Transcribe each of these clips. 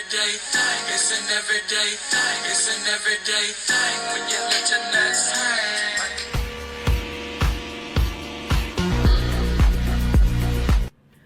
everyday thing. It's an everyday thing. It's an everyday thing when you let your nuts hang.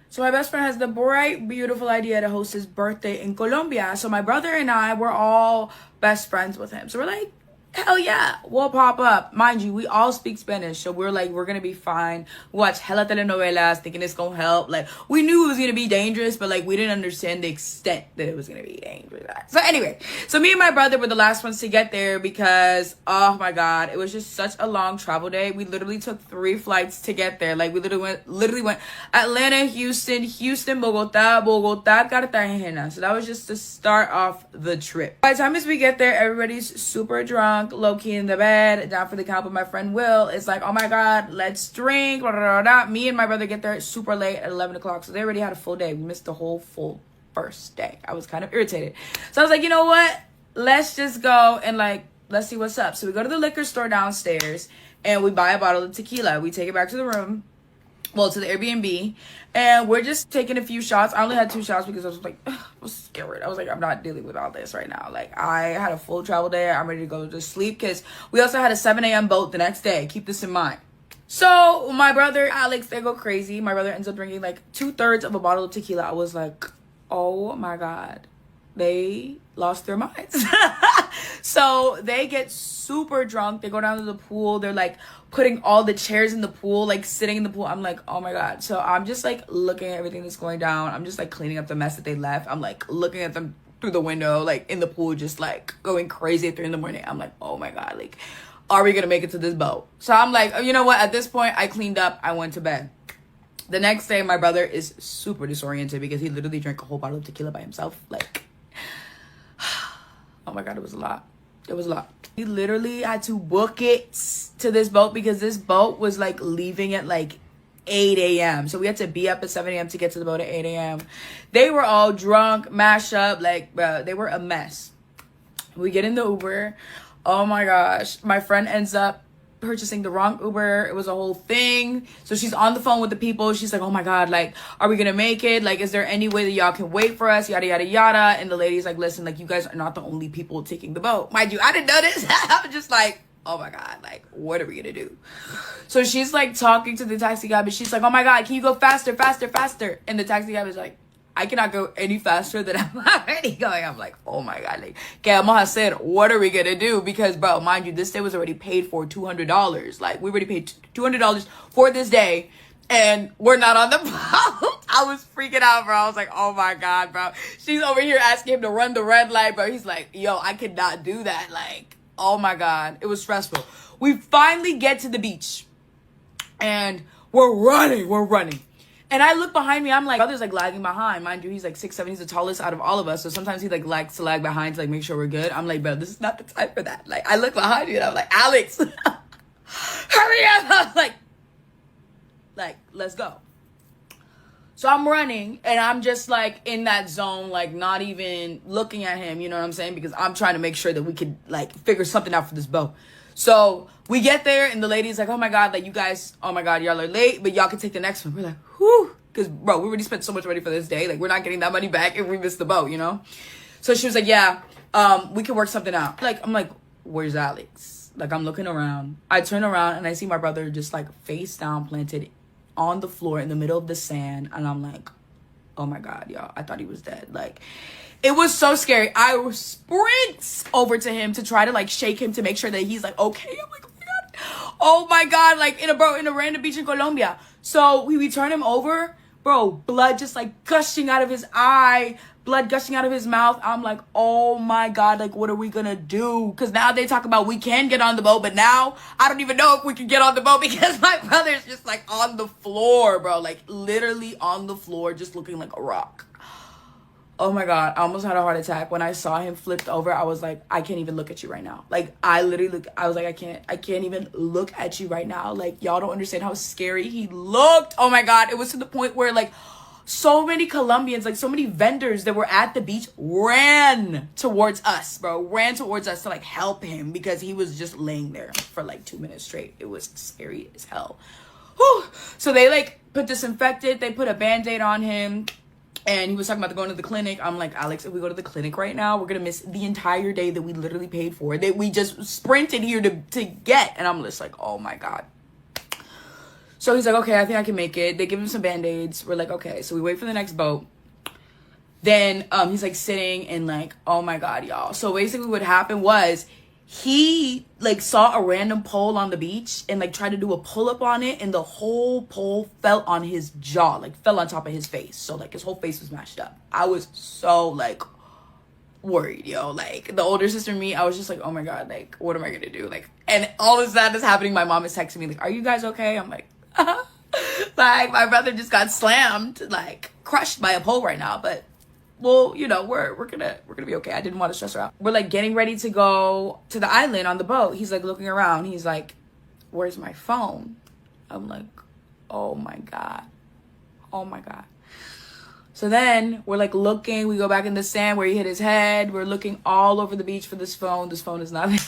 So my best friend has the bright, beautiful idea to host his birthday in Colombia. So my brother and I were all best friends with him. So we're like, hell yeah, we'll pop up. Mind you, we all speak Spanish. So we're like, we're going to be fine. We watch hella telenovelas thinking it's going to help. Like, we knew it was going to be dangerous, but like, we didn't understand the extent that it was going to be dangerous. So anyway, so me and my brother were the last ones to get there because, oh my God, it was just such a long travel day. We literally took 3 flights to get there. Like, we literally went Atlanta, Houston, Bogota, Cartagena. So that was just to start off the trip. By the time as we get there, everybody's super drunk, low-key in the bed, down for the count. But my friend Will is like, oh my God, let's drink, blah, blah, blah, blah. Me and my brother get there super late at 11 o'clock. So they already had a full day. We missed the whole full first day. I was kind of irritated. So I was like, you know what? Let's just go and like, let's see what's up. So we go to the liquor store downstairs and we buy a bottle of tequila. We take it back to the room. Well, to the Airbnb, and we're just taking a few shots. I only had 2 shots because I was like, ugh, I was scared. I was like, I'm not dealing with all this right now. Like, I had a full travel day. I'm ready to go to sleep because we also had a 7 a.m. boat the next day. Keep this in mind. So my brother, Alex, they go crazy. My brother ends up drinking like 2/3 of a bottle of tequila. I was like, oh my God. They lost their minds. So they get super drunk. They go down to the pool. They're like putting all the chairs in the pool, like sitting in the pool. I'm like, oh my God. So I'm just like looking at everything that's going down. I'm just like cleaning up the mess that they left. I'm like looking at them through the window, like in the pool, just like going crazy at 3 a.m. I'm like, oh my God, like, are we gonna make it to this boat? So I'm like, oh, you know what? At this point, I cleaned up. I went to bed. The next day, my brother is super disoriented because he literally drank a whole bottle of tequila by himself. Like, oh my God, it was a lot. It was a lot. He literally had to book it to this boat because this boat was like leaving at like 8 a.m. So we had to be up at 7 a.m. to get to the boat at 8 a.m. They were all drunk, mashed up, like, bro, they were a mess. We get in the Uber. Oh my gosh. My friend ends up purchasing the wrong Uber. It was a whole thing. So she's on the phone with the people. She's like, oh my God, like, are we gonna make it? Like, is there any way that y'all can wait for us? Yada, yada, yada. And the lady's like, listen, like, you guys are not the only people taking the boat. Mind you, I didn't know this. I'm just like, oh my God, like, what are we gonna do? So she's like talking to the taxi guy, but she's like, oh my God, can you go faster, faster, faster? And the taxi guy was like, I cannot go any faster than I'm already going. I'm like, oh my God, like, ¿qué vamos a hacer? What are we gonna do? Because, bro, mind you, this day was already paid for $200. Like, we already paid $200 for this day, and we're not on the boat. I was freaking out, bro. I was like, oh my God, bro. She's over here asking him to run the red light, bro. He's like, yo, I could not do that. Like, oh my God, it was stressful. We finally get to the beach, and we're running. And I look behind me, I'm like, brother's like lagging behind. Mind you, he's like 6'7", he's the tallest out of all of us. So sometimes he like likes to lag behind to like make sure we're good. I'm like, bro, this is not the time for that. Like, I look behind you and I'm like, Alex, hurry up. I'm like, let's go. So I'm running and I'm just like in that zone, like not even looking at him, you know what I'm saying? Because I'm trying to make sure that we could like figure something out for this boat. So we get there and the lady's like, oh my God, like you guys, oh my God, y'all are late, but y'all can take the next one. We're like, whew, because bro, we already spent so much money for this day. Like we're not getting that money back if we miss the boat, you know? So she was like, yeah, we can work something out. Like, I'm like, where's Alex? Like I'm looking around. I turn around and I see my brother just like face down planted on the floor in the middle of the sand. And I'm like, oh my God, y'all, I thought he was dead. Like, it was so scary. I sprint over to him to try to like shake him to make sure that he's like okay. I'm like, oh my God, like in a random beach in Colombia. So we turn him over, bro, blood just like gushing out of his eye, blood gushing out of his mouth. I'm like, oh my God, like what are we gonna do? Because now they talk about we can get on the boat, but now I don't even know if we can get on the boat because my brother's just like on the floor, bro, like literally on the floor, just looking like a rock. Oh my God, I almost had a heart attack. When I saw him flipped over, I was like, I can't even look at you right now. Like, I was like, I can't even look at you right now. Like, y'all don't understand how scary he looked. Oh my God, it was to the point where like so many Colombians, like so many vendors that were at the beach ran towards us, bro. Ran towards us to like help him because he was just laying there for like 2 minutes straight. It was scary as hell. Whew. So they like put disinfectant, they put a Band-Aid on him. And he was talking about going to the clinic. I'm like, Alex, if we go to the clinic right now, we're gonna miss the entire day that we literally paid for, that we just sprinted here to get. And I'm just like, oh my God. So he's like, okay, I think I can make it. They give him some band-aids. We're like, okay. So we wait for the next boat. Then he's like sitting and like, oh my God, y'all. So basically what happened was he like saw a random pole on the beach and like tried to do a pull-up on it, and the whole pole fell on his jaw, like fell on top of his face. So like his whole face was mashed up. I was so like worried, yo. Like the older sister and me, I was just like, oh my God, like what am I gonna do? Like, and all of that is happening. My mom is texting me like, are you guys okay? I'm like, like my brother just got slammed, like crushed by a pole right now, but well, you know, we're gonna be okay. I didn't want to stress her out. We're like getting ready to go to the island on the boat. He's like looking around. He's like, where's my phone? I'm like, oh my God. Oh my God. So then we're like looking. We go back in the sand where he hit his head. We're looking all over the beach for this phone. This phone is not there.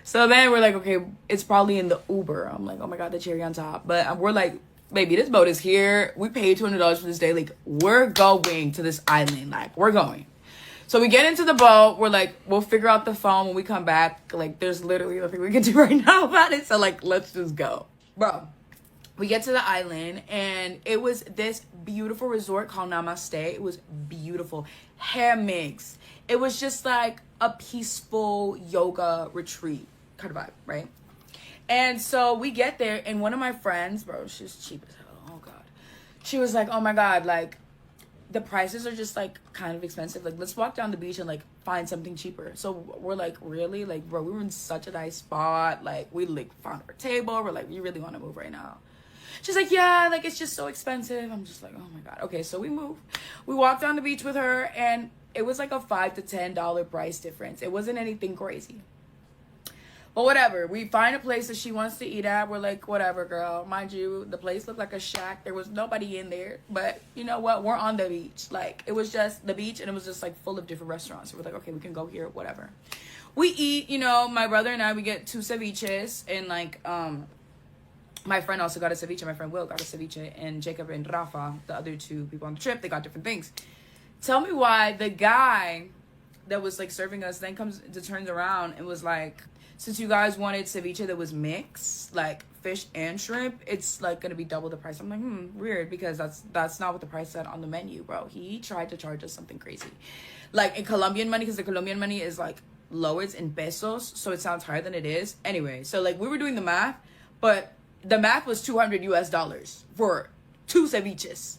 So then we're like, okay, it's probably in the Uber. I'm like, oh my God, the cherry on top. But we're like, baby, this boat is here. We paid $200 for this day. Like, we're going to this island. Like, we're going. So we get into the boat. We're like, we'll figure out the phone when we come back. Like, there's literally nothing we can do right now about it. So, like, let's just go. Bro, we get to the island, and it was this beautiful resort called Namaste. It was beautiful. Hammocks. It was just, like, a peaceful yoga retreat kind of vibe, right? And so we get there, and one of my friends, bro, she's cheap as hell. Oh God. She was like, oh my God, like the prices are just like kind of expensive. Like, let's walk down the beach and like find something cheaper. So we're like, really? Like, bro, we were in such a nice spot. Like, we like found our table. We're like, we really want to move right now. She's like, yeah, like it's just so expensive. I'm just like, oh my God. Okay, so we move. We walk down the beach with her, and it was like a $5 to $10 price difference. It wasn't anything crazy. But whatever, we find a place that she wants to eat at. We're like, whatever, girl. Mind you, the place looked like a shack. There was nobody in there. But you know what? We're on the beach. Like, it was just the beach, and it was just like full of different restaurants. So we're like, okay, we can go here, whatever. We eat, you know, my brother and I, we get 2 ceviches. And like, my friend also got a ceviche. My friend Will got a ceviche. And Jacob and Rafa, the other 2 people on the trip, they got different things. Tell me why the guy that was like serving us then turns around and was like, since you guys wanted ceviche that was mixed, like fish and shrimp, it's like gonna be double the price. I'm like, weird, because that's not what the price said on the menu, bro. He tried to charge us something crazy, like in Colombian money, because the Colombian money is like low, it's in pesos, so it sounds higher than it is. Anyway, so like we were doing the math, but the math was $200 for 2 ceviches.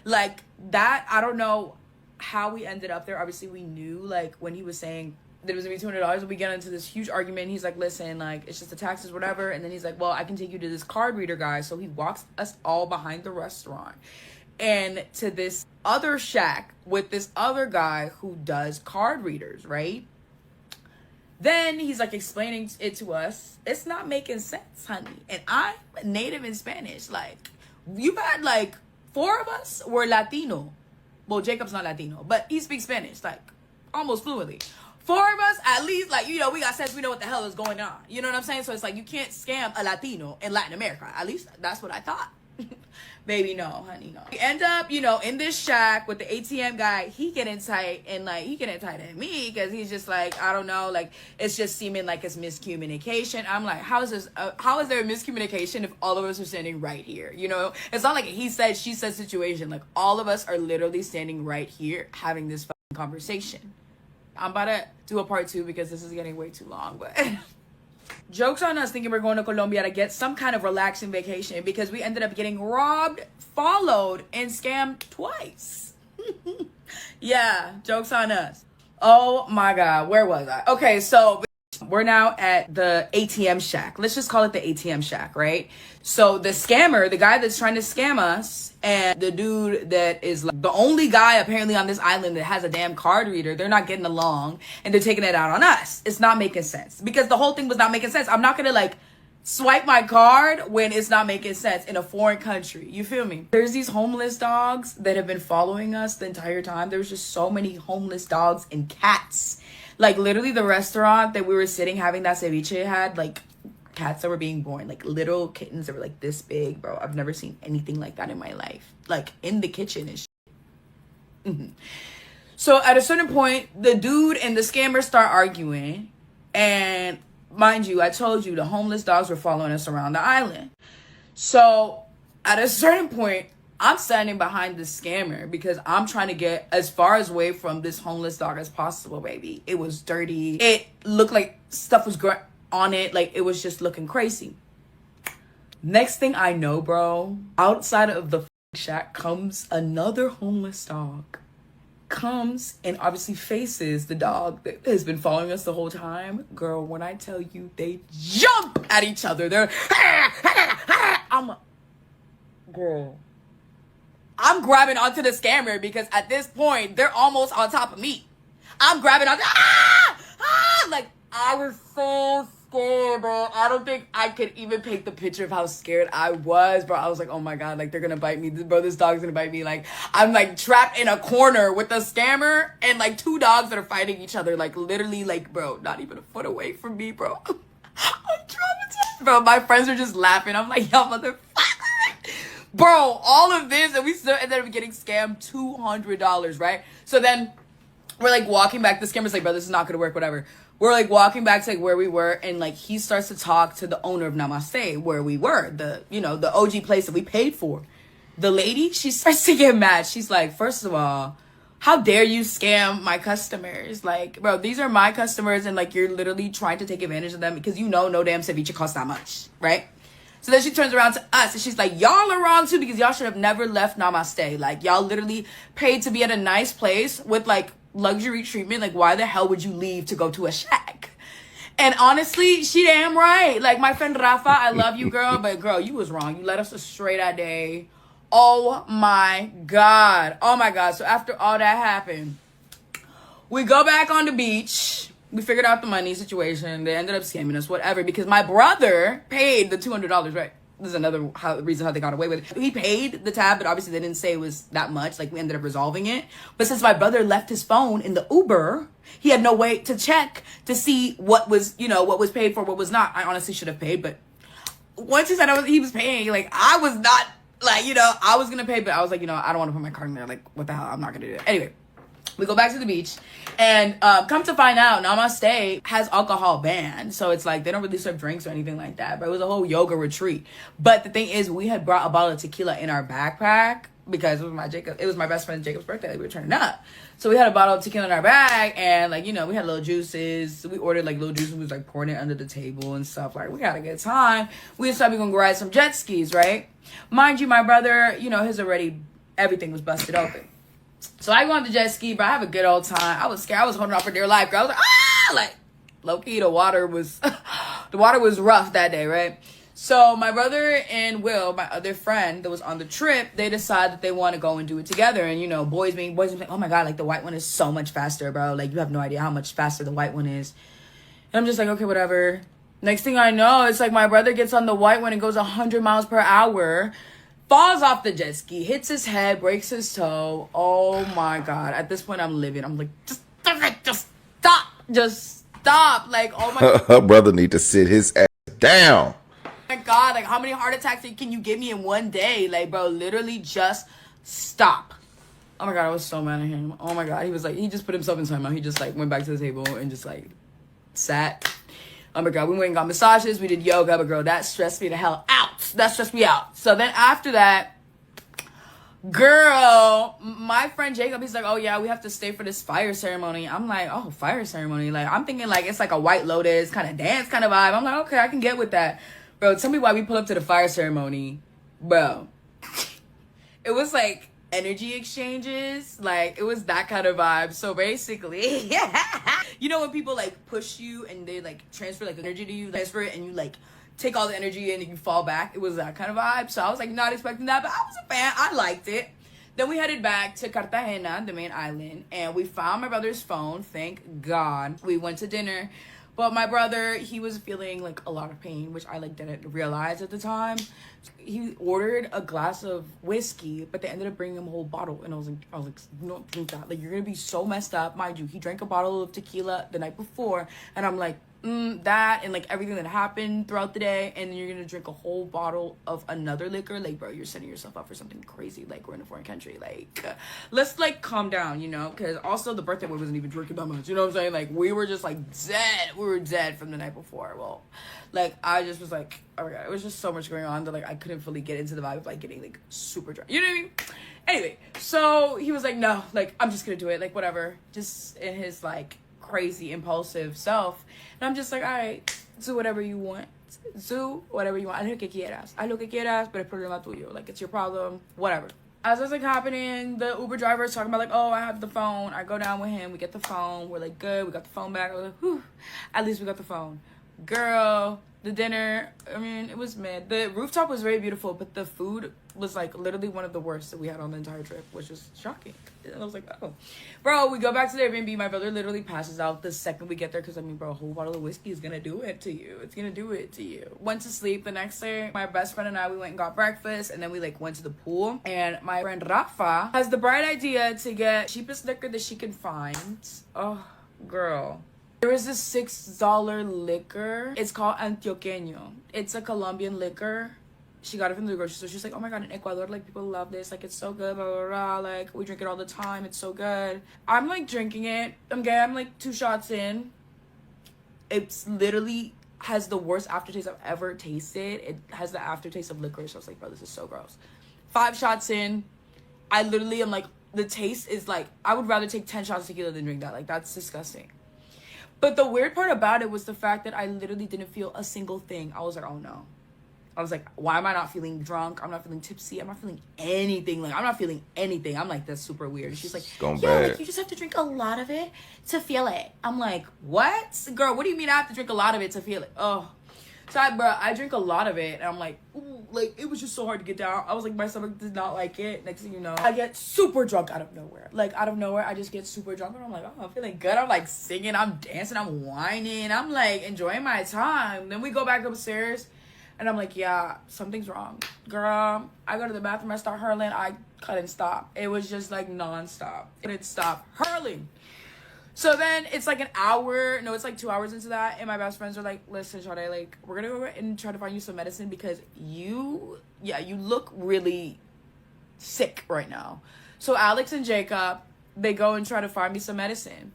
Like that, I don't know how we ended up there. Obviously, we knew like when he was saying that it was gonna be $200, we get into this huge argument. He's like, listen, like it's just the taxes, whatever. And then he's like, well, I can take you to this card reader guy. So he walks us all behind the restaurant and to this other shack with this other guy who does card readers, right? Then he's like explaining it to us. It's not making sense, honey. And I'm native in Spanish. Like, you had like 4 of us were Latino. Well, Jacob's not Latino, but he speaks Spanish like almost fluently. 4 of us, at least, like, you know, we got sense. We know what the hell is going on. You know what I'm saying? So it's like, you can't scam a Latino in Latin America. At least that's what I thought. Baby, no, honey, no. We end up, you know, in this shack with the ATM guy. He getting tight, and like he getting tight at me because he's just like, I don't know, like it's just seeming like it's miscommunication. I'm like, how is there a miscommunication if all of us are standing right here? You know, it's not like a he said, she said situation. Like all of us are literally standing right here having this fucking conversation. I'm about to do a part 2 because this is getting way too long, but joke's on us thinking we're going to Colombia to get some kind of relaxing vacation, because we ended up getting robbed, followed, and scammed twice. Yeah, joke's on us. Oh my God, where was I? Okay, so we're now at the ATM shack. Let's just call it the ATM shack, right? So the scammer, the guy that's trying to scam us, and the dude that is like the only guy apparently on this island that has a damn card reader, they're not getting along, and they're taking it out on us. It's not making sense, because the whole thing was not making sense. I'm not gonna like swipe my card when it's not making sense in a foreign country. You feel me? There's these homeless dogs that have been following us the entire time. There's just so many homeless dogs and cats. Like literally the restaurant that we were sitting having that ceviche had like cats that were being born, like little kittens that were like this big, bro. I've never seen anything like that in my life, like in the kitchen and shit. So at a certain point, the dude and the scammer start arguing, and mind you, I told you the homeless dogs were following us around the island. So at a certain point, I'm standing behind the scammer because I'm trying to get as far away from this homeless dog as possible, baby. It was dirty. It looked like stuff was on it. Like, it was just looking crazy. Next thing I know, bro, outside of the shack comes another homeless dog. Comes and obviously faces the dog that has been following us the whole time. Girl, when I tell you they jump at each other, they're girl, I'm grabbing onto the scammer because at this point they're almost on top of me. I'm grabbing onto like, I was so scared, bro. I don't think I could even paint the picture of how scared I was, bro. I was like, oh my god, like, they're gonna bite me, bro. This dog's gonna bite me. Like, I'm like trapped in a corner with a scammer and like two dogs that are fighting each other, like literally, like, bro, not even a foot away from me, bro. I'm traumatized, bro. My friends are just laughing. I'm like, y'all motherfucker. Bro, all of this, and we still ended up getting scammed $200, right? So then we're like walking back. The scammer's like, bro, this is not gonna work, whatever. We're like walking back to like where we were, and like he starts to talk to the owner of Namaste, where we were, the OG place that we paid for. The lady, she starts to get mad. She's like, first of all, how dare you scam my customers? Like, bro, these are my customers, and like you're literally trying to take advantage of them because no damn ceviche costs that much, right? So then she turns around to us and she's like, y'all are wrong too because y'all should have never left Namaste. Like, y'all literally paid to be at a nice place with like luxury treatment. Like, why the hell would you leave to go to a shack? And honestly, she damn right. Like, my friend Rafa, I love you, girl, but girl, you was wrong. You led us astray that day. Oh my god. Oh my god. So after all that happened, we go back on the beach. We figured out the money situation. They ended up scamming us, whatever, because my brother paid the $200, right? This is another reason how they got away with it. He paid the tab, but obviously they didn't say it was that much. Like, we ended up resolving it. But since my brother left his phone in the Uber, he had no way to check to see what was, what was paid for, what was not. I honestly should have paid, but once he said he was paying, like, I was not, like, I was going to pay, but I was like, I don't want to put my card in there. Like, what the hell? I'm not going to do it. Anyway. We go back to the beach, and come to find out, Namaste has alcohol banned. So it's like they don't really serve drinks or anything like that. But it was a whole yoga retreat. But the thing is, we had brought a bottle of tequila in our backpack because it was my best friend Jacob's birthday that we were turning up. So we had a bottle of tequila in our bag, and like, we had little juices. We ordered like little juices. We was like pouring it under the table and stuff. Like, we had a good time. We decided we were gonna ride some jet skis, right? Mind you, my brother, everything was busted open. So I go on the jet ski, but I have a good old time. I was scared. I was holding on for dear life, girl. I was like, low-key, the water was rough that day, right? So my brother and Will, my other friend that was on the trip, they decide that they want to go and do it together. And, boys being like, oh my God, like the white one is so much faster, bro. Like, you have no idea how much faster the white one is. And I'm just like, okay, whatever. Next thing I know, it's like my brother gets on the white one and goes 100 miles per hour. Falls off the jet ski, hits his head, breaks his toe. Oh my God. At this point, I'm livid. I'm like, just stop. Just stop. Like, oh my God. Her brother need to sit his ass down. Oh my God. Like, how many heart attacks can you give me in one day? Like, bro, literally just stop. Oh my God. I was so mad at him. Oh my God. He was like, he just put himself in timeout. He just like went back to the table and just like sat. Oh my God, we went and got massages, we did yoga, but girl, that stressed me the hell out. That stressed me out. So then after that, girl, my friend Jacob, he's like, oh yeah, we have to stay for this fire ceremony. I'm like, oh, fire ceremony. Like, I'm thinking like it's like a White Lotus kind of dance kind of vibe. I'm like, okay, I can get with that. Bro, tell me why we pull up to the fire ceremony. Bro, it was like energy exchanges. Like, it was that kind of vibe. So basically, when people like push you and they like transfer like energy to you, transfer it, and you like take all the energy and you fall back. It was that kind of vibe. So I was like not expecting that, but I was a fan. I liked it. Then we headed back to Cartagena, the main island, and we found my brother's phone. Thank God. We went to dinner. But my brother, he was feeling like a lot of pain, which I like didn't realize at the time. He ordered a glass of whiskey, but they ended up bringing him a whole bottle. And I was like, no, drink that. Like, you're gonna be so messed up. Mind you, he drank a bottle of tequila the night before, and I'm like, that and like everything that happened throughout the day, and then you're gonna drink a whole bottle of another liquor. Like, bro, you're setting yourself up for something crazy. Like, we're in a foreign country. Like, let's like calm down, you know, because also the birthday boy wasn't even drinking that much, you know what I'm saying? Like, we were just like dead. We were dead from the night before. Well, like, I just was like, oh my god, it was just so much going on that like I couldn't fully get into the vibe of like getting like super drunk, you know what I mean? Anyway, so he was like, no, like, I'm just gonna do it, like, whatever, just in his like crazy impulsive self. And I'm just like, all right, do whatever you want. Do whatever you want. Haz lo que quieras. Haz lo que quieras, pero es problema tuyo. Like, it's your problem. Whatever. As that's like happening, the Uber driver is talking about like, oh, I have the phone. I go down with him. We get the phone. We're like, good. We got the phone back. I was like, whew. At least we got the phone. Girl, the dinner, I mean, it was mid. The rooftop was very beautiful, but the food was like literally one of the worst that we had on the entire trip, which was shocking. And I was like, oh. Bro, we go back to the Airbnb. My brother literally passes out the second we get there because, I mean, bro, a whole bottle of whiskey is going to do it to you. It's going to do it to you. Went to sleep the next day. My best friend and I, we went and got breakfast, and then we, like, went to the pool. And my friend Rafa has the bright idea to get cheapest liquor that she can find. Oh, girl. There was this $6 liquor. It's called Antioqueño. It's a Colombian liquor. She got it from the grocery store. She's like, oh my god, in Ecuador, like, people love this. Like, it's so good, blah, blah, blah. Like, we drink it all the time. It's so good. I'm, like, drinking it. I'm like, 2 shots in. It's literally has the worst aftertaste I've ever tasted. It has the aftertaste of licorice. I was like, bro, this is so gross. 5 shots in. I literally am like, the taste is like, I would rather take 10 shots of tequila than drink that. Like, that's disgusting. But the weird part about it was the fact that I literally didn't feel a single thing. I was like, oh no. I was like, why am I not feeling drunk? I'm not feeling tipsy. I'm not feeling anything. Like, I'm not feeling anything. I'm like, that's super weird. And she's like, like, you just have to drink a lot of it to feel it. I'm like, what? Girl, what do you mean I have to drink a lot of it to feel it? Oh. So, I drink a lot of it. And I'm like, ooh, like, it was just so hard to get down. I was like, my stomach did not like it. Next thing you know, I get super drunk out of nowhere. Like, out of nowhere, I just get super drunk. And I'm like, oh, I'm feeling good. I'm, like, singing. I'm dancing. I'm whining. I'm, like, enjoying my time. Then we go back upstairs. And I'm like, yeah, something's wrong. Girl, I go to the bathroom. I start hurling. I couldn't stop. It was just, like, nonstop. It didn't stop hurling. So then it's like an hour. No, it's like 2 hours into that. And my best friends are like, listen, Sade, like, we're going to go and try to find you some medicine because you look really sick right now. So Alex and Jacob, they go and try to find me some medicine.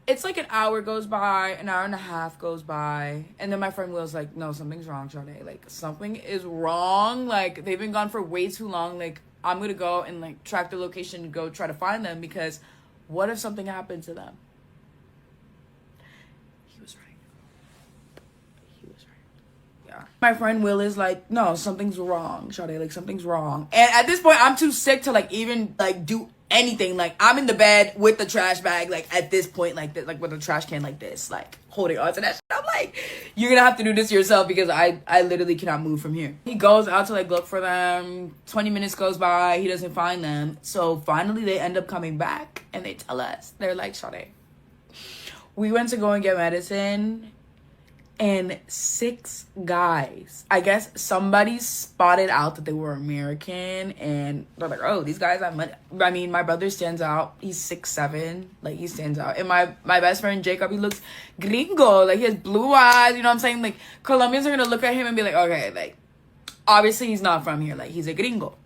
It's like an hour goes by, an hour and a half goes by. And then my friend Will's like, no, something's wrong, Sade. Like, something is wrong. Like, they've been gone for way too long. Like, I'm going to go and, like, track the location and go try to find them because what if something happened to them? He was right. Yeah. My friend Will is like, no, something's wrong, Sade. Like, something's wrong. And at this point, I'm too sick to, like, even, like, do anything. Like, I'm in the bed with the trash bag, like, at this point, like, like, with a trash can like this, like, holding on to that shit. I'm like, you're gonna have to do this yourself because I literally cannot move from here. He goes out to, like, look for them. 20 minutes goes by. He doesn't find them. So finally, they end up coming back and they tell us, they're like, Sade, we went to go and get medicine and 6 guys, I guess somebody spotted out that they were American and they're like, oh, these guys have money. I mean, my brother stands out. He's 6'7", like, he stands out. And my best friend Jacob, he looks gringo, like, he has blue eyes, you know what I'm saying? Like, Colombians are gonna look at him and be like, okay, like, obviously he's not from here, like, he's a gringo.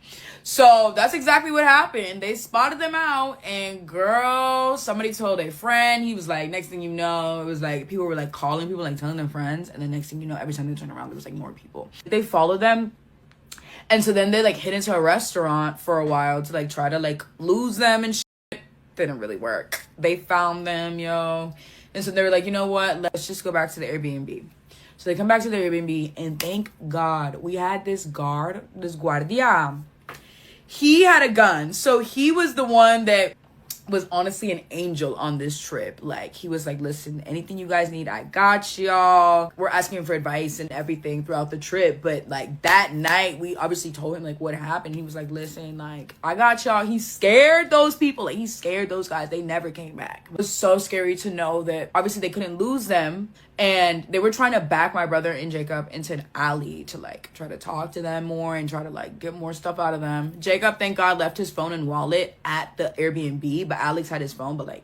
So that's exactly what happened. They spotted them out, and girl, somebody told a friend. He was like, next thing you know, it was like people were like calling people, like telling them friends, and then next thing you know, every time they turn around, there was like more people. They followed them, and so then they like hid into a restaurant for a while to like try to like lose them and shit. Didn't really work. They found them, yo, and so they were like, you know what? Let's just go back to the Airbnb. So they come back to the Airbnb, and thank God we had this guardia. He had a gun. So he was the one that was honestly an angel on this trip. Like, he was like, listen, anything you guys need, I got y'all. We're asking him for advice and everything throughout the trip. But like that night, we obviously told him like what happened. He was like, listen, like, I got y'all. He scared those people. Like, he scared those guys. They never came back. It was so scary to know that obviously they couldn't lose them. And they were trying to back my brother and Jacob into an alley to like try to talk to them more and try to like get more stuff out of them. Jacob, thank God, left his phone and wallet at the Airbnb, but Alex had his phone, but like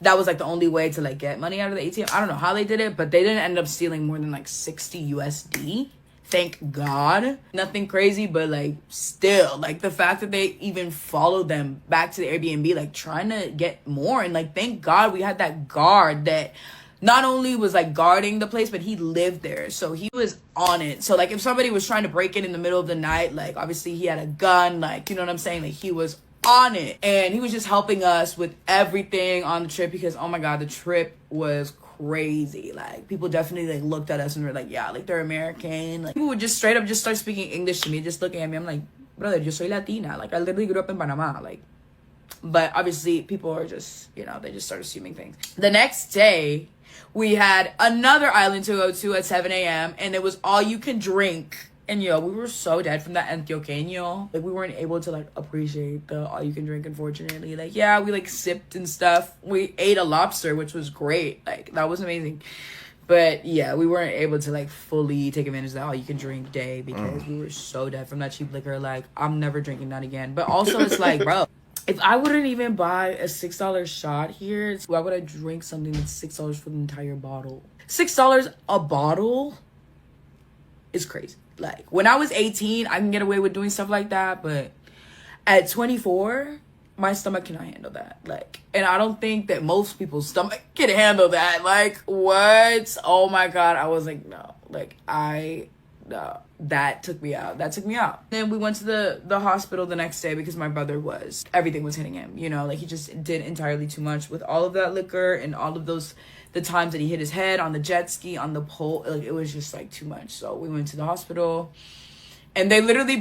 that was like the only way to like get money out of the ATM. I don't know how they did it, but they didn't end up stealing more than like 60 USD. Thank God. Nothing crazy, but like still, like the fact that they even followed them back to the Airbnb, like trying to get more. And like, thank God we had that guard that not only was like guarding the place, but he lived there. So he was on it. So like if somebody was trying to break in the middle of the night, like obviously he had a gun, like, you know what I'm saying? Like he was on it. And he was just helping us with everything on the trip because, oh my God, the trip was crazy. Like people definitely like looked at us and were like, yeah, like they're American. Like people would just straight up just start speaking English to me, just looking at me. I'm like, brother, yo soy Latina. Like I literally grew up in Panama. Like, but obviously people are just, you know, they just start assuming things. The next day we had another island to go to at 7 a.m. and it was all you can drink. And yo, we were so dead from that Antioqueño. Like we weren't able to like appreciate the all you can drink, unfortunately. Like yeah, we like sipped and stuff. We ate a lobster, which was great. Like that was amazing. But yeah, we weren't able to like fully take advantage of that all you can drink day because we were so dead from that cheap liquor. Like I'm never drinking that again. But also it's like, bro, if I wouldn't even buy a $6 shot here, why would I drink something that's $6 for the entire bottle? $6 a bottle is crazy. Like when I was 18, I can get away with doing stuff like that, but at 24, my stomach cannot handle that. Like, and I don't think that most people's stomach can handle that. Like, what? Oh my God. I was like, no. Like, no. That took me out. Then we went to the hospital the next day because my brother everything was hitting him. You know, like he just did entirely too much with all of that liquor and all of the times that he hit his head on the jet ski, on the pole. Like it was just like too much. So we went to the hospital and they literally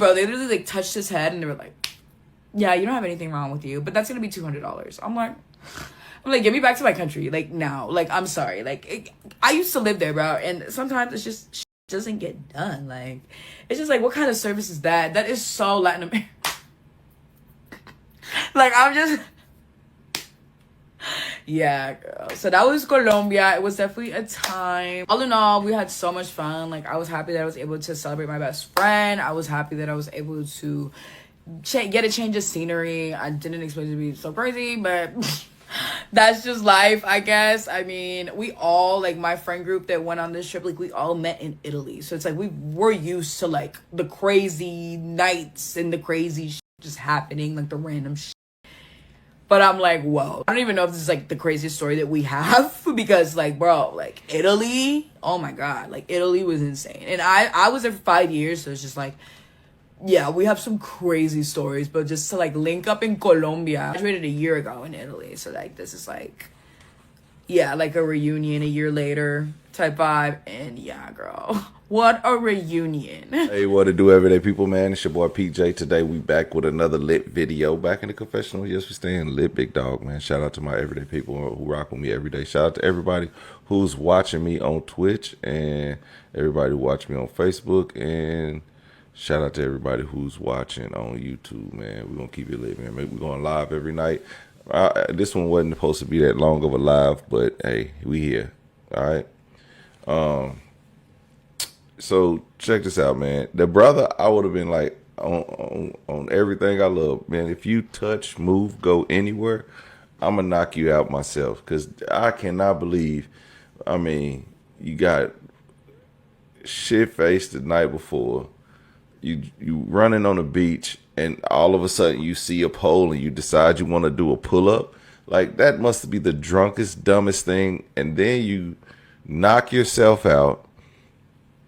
like touched his head and they were like, yeah, you don't have anything wrong with you, but that's going to be $200. I'm like, get me back to my country. Like now, like, I'm sorry. Like I used to live there, bro. And sometimes it's just doesn't get done. Like it's just like, what kind of service is that? That is so Latin American. Like I'm just yeah, girl. So that was Colombia. It was definitely a time. All in all, we had so much fun. Like I was happy that I was able to celebrate my best friend. I was happy that I was able to get a change of scenery. I didn't expect it to be so crazy, but that's just life, I guess. I mean, we all, like my friend group that went on this trip, like we all met in Italy. So it's like we were used to like the crazy nights and the crazy just happening, like the random shit. But I'm like, whoa. I don't even know if this is like the craziest story that we have because like, bro, like Italy, oh my God, like Italy was insane. And I was there for 5 years. So it's just like, yeah, we have some crazy stories, but just to like link up in Colombia. I graduated a year ago in Italy. So like, this is like, yeah, like a reunion a year later type vibe. And yeah, girl, what a reunion. Hey, what to do, everyday people, man? It's your boy PJ. Today we back with another lit video. Back in the confessional. Yes, we staying lit, big dog, man. Shout out to my everyday people who rock with me every day. Shout out to everybody who's watching me on Twitch and everybody who watch me on Facebook, and shout out to everybody who's watching on YouTube, man. We're going to keep it lit, man. We're going live every night. This one wasn't supposed to be that long of a live, but hey, we here. All right. So check this out, man. The brother, I would have been like on everything I love, man. If you touch, move, go anywhere, I'm gonna knock you out myself, because I cannot believe. I mean, you got shit faced the night before. You running on the beach, and all of a sudden you see a pole and you decide you want to do a pull up. Like that must be the drunkest, dumbest thing. And then you knock yourself out.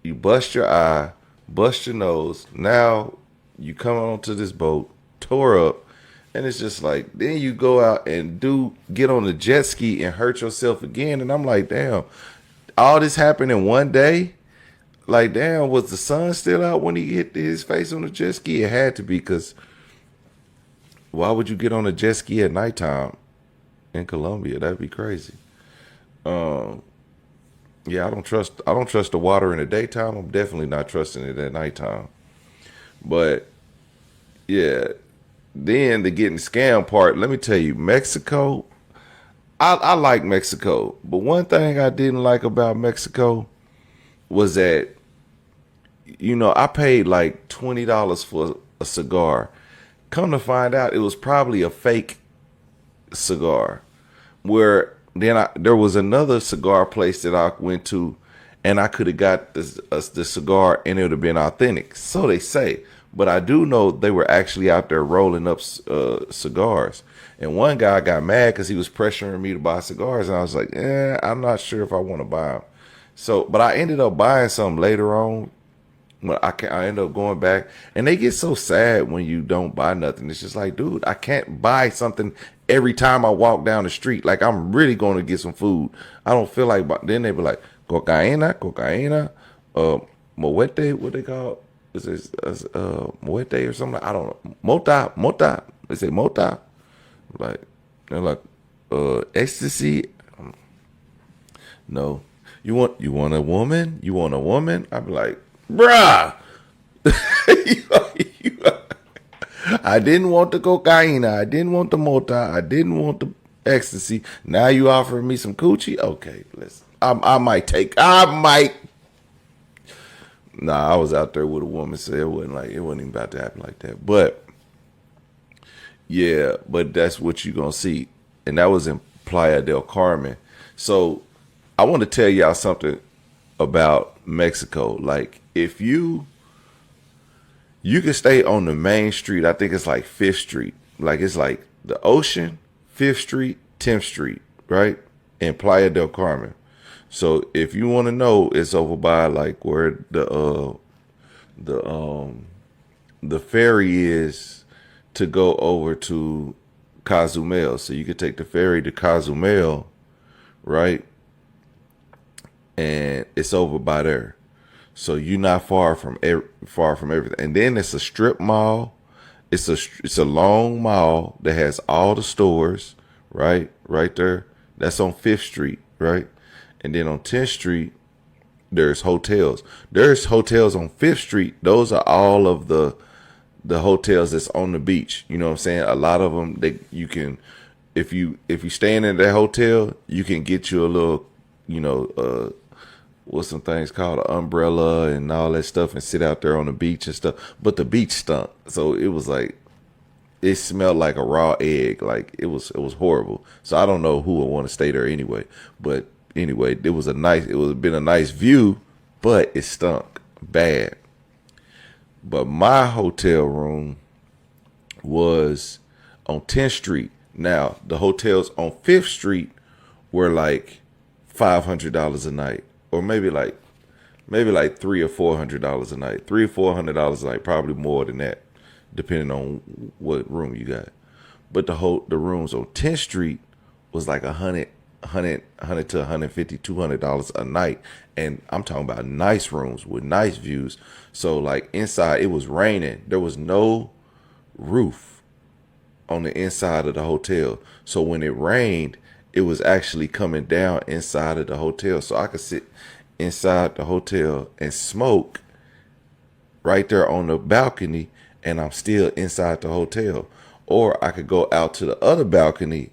You bust your eye, bust your nose. Now you come onto this boat, tore up, and it's just like, then you go out and get on the jet ski and hurt yourself again. And I'm like, damn, all this happened in one day? Like, damn, was the sun still out when he hit his face on the jet ski? It had to be, because why would you get on a jet ski at nighttime in Colombia? That'd be crazy. Yeah, I don't trust the water in the daytime. I'm definitely not trusting it at nighttime. But yeah, then the getting scammed part, let me tell you, Mexico, I like Mexico. But one thing I didn't like about Mexico was that, you know, I paid like $20 for a cigar. Come to find out, it was probably a fake cigar. where then there was another cigar place that I went to, and I could have got the cigar and it would have been authentic. So they say. But I do know they were actually out there rolling up cigars. And one guy got mad because he was pressuring me to buy cigars. And I was like, I'm not sure if I want to buy them. So, but I ended up buying some later on. When I ended up going back. And they get so sad when you don't buy nothing. It's just like, dude, I can't buy something every time I walk down the street. Like, I'm really going to get some food. I don't feel like, then they be like, cocaína, moete, what they call is this moete or something? I don't know. Mota. They say mota. Like they're like ecstasy. No. You want a woman? You want a woman? I'd be like, bruh. I didn't want the cocaine. I didn't want the mota. I didn't want the ecstasy. Now you offering me some coochie? Okay, listen. I might. Nah, I was out there with a woman, so it wasn't even about to happen like that. But yeah, but that's what you're gonna see. And that was in Playa del Carmen. So I want to tell y'all something about Mexico. Like, if you can stay on the main street, I think it's like 5th Street. Like, it's like the Ocean, 5th Street, 10th Street, right? In Playa del Carmen. So if you want to know, it's over by like where the ferry is to go over to Cozumel. So you could take the ferry to Cozumel, right? And it's over by there. So you're not far from everything. And then it's a strip mall. It's a long mall that has all the stores, right there. That's on 5th Street, right? And then on 10th Street, there's hotels. There's hotels on 5th Street. Those are all of the hotels that's on the beach. You know what I'm saying? A lot of them, you can, if you staying in that hotel, you can get you a little, what's some things called, an umbrella and all that stuff, and sit out there on the beach and stuff. But the beach stunk, so it was like, it smelled like a raw egg. Like, it was horrible. So I don't know who would want to stay there anyway. But anyway, it would have been a nice view, but it stunk bad. But my hotel room was on 10th Street. Now, the hotels on 5th Street were like $500 a night, or maybe like $300 or $400 a night. $300 or $400 a night, probably more than that, depending on what room you got. But the rooms on 10th Street was like $100 to $150, $200 a night. And I'm talking about nice rooms with nice views. So like inside, it was raining. There was no roof on the inside of the hotel. So when it rained, it was actually coming down inside of the hotel. So I could sit inside the hotel and smoke right there on the balcony, and I'm still inside the hotel. Or I could go out to the other balcony,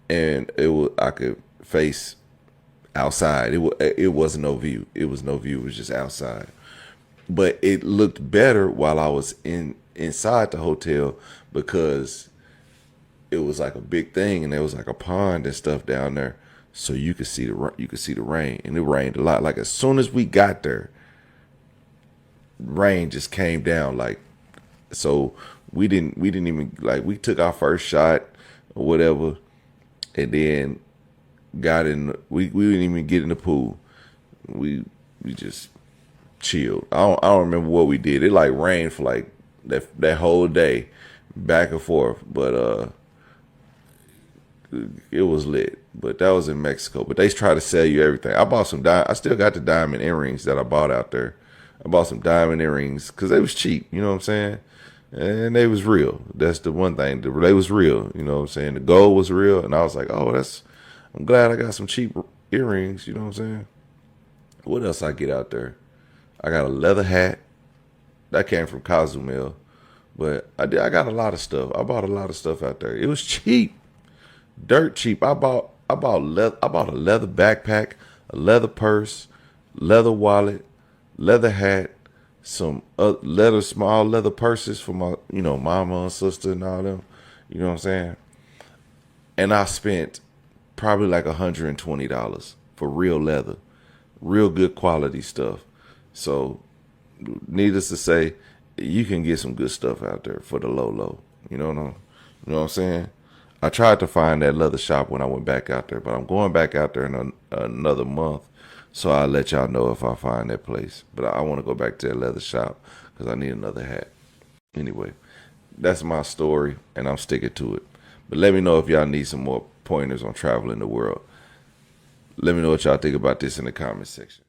and I could face outside. It wasn't no view. It was no view. It was just outside. But it looked better while I was inside the hotel, because it was like a big thing, and there was like a pond and stuff down there, so you could see the rain, and it rained a lot. Like, as soon as we got there, rain just came down. Like, so we didn't even, like, we took our first shot or whatever, and then got in. We didn't even get in the pool. We just chilled. I don't remember what we did. It like rained for like that whole day, back and forth. But it was lit. But that was in Mexico. But they try to sell you everything. I bought some I still got the diamond earrings that I bought out there. I bought some diamond earrings because they was cheap. You know what I'm saying? And they was real. That's the one thing. They was real. You know what I'm saying? The gold was real. And I was like, oh, I'm glad I got some cheap earrings. You know what I'm saying? What else I get out there? I got a leather hat. That came from Cozumel. But I got a lot of stuff. I bought a lot of stuff out there. It was cheap. Dirt cheap. I bought a leather backpack, a leather purse, leather wallet, leather hat, some small leather purses for my, mama and sister and all them. You know what I'm saying? And I spent probably like $120 for real leather, real good quality stuff. So, needless to say, you can get some good stuff out there for the low. You know what I'm saying? I tried to find that leather shop when I went back out there, but I'm going back out there in another month. So I'll let y'all know if I find that place. But I want to go back to that leather shop because I need another hat. Anyway, that's my story, and I'm sticking to it. But let me know if y'all need some more pointers on traveling the world. Let me know what y'all think about this in the comment section.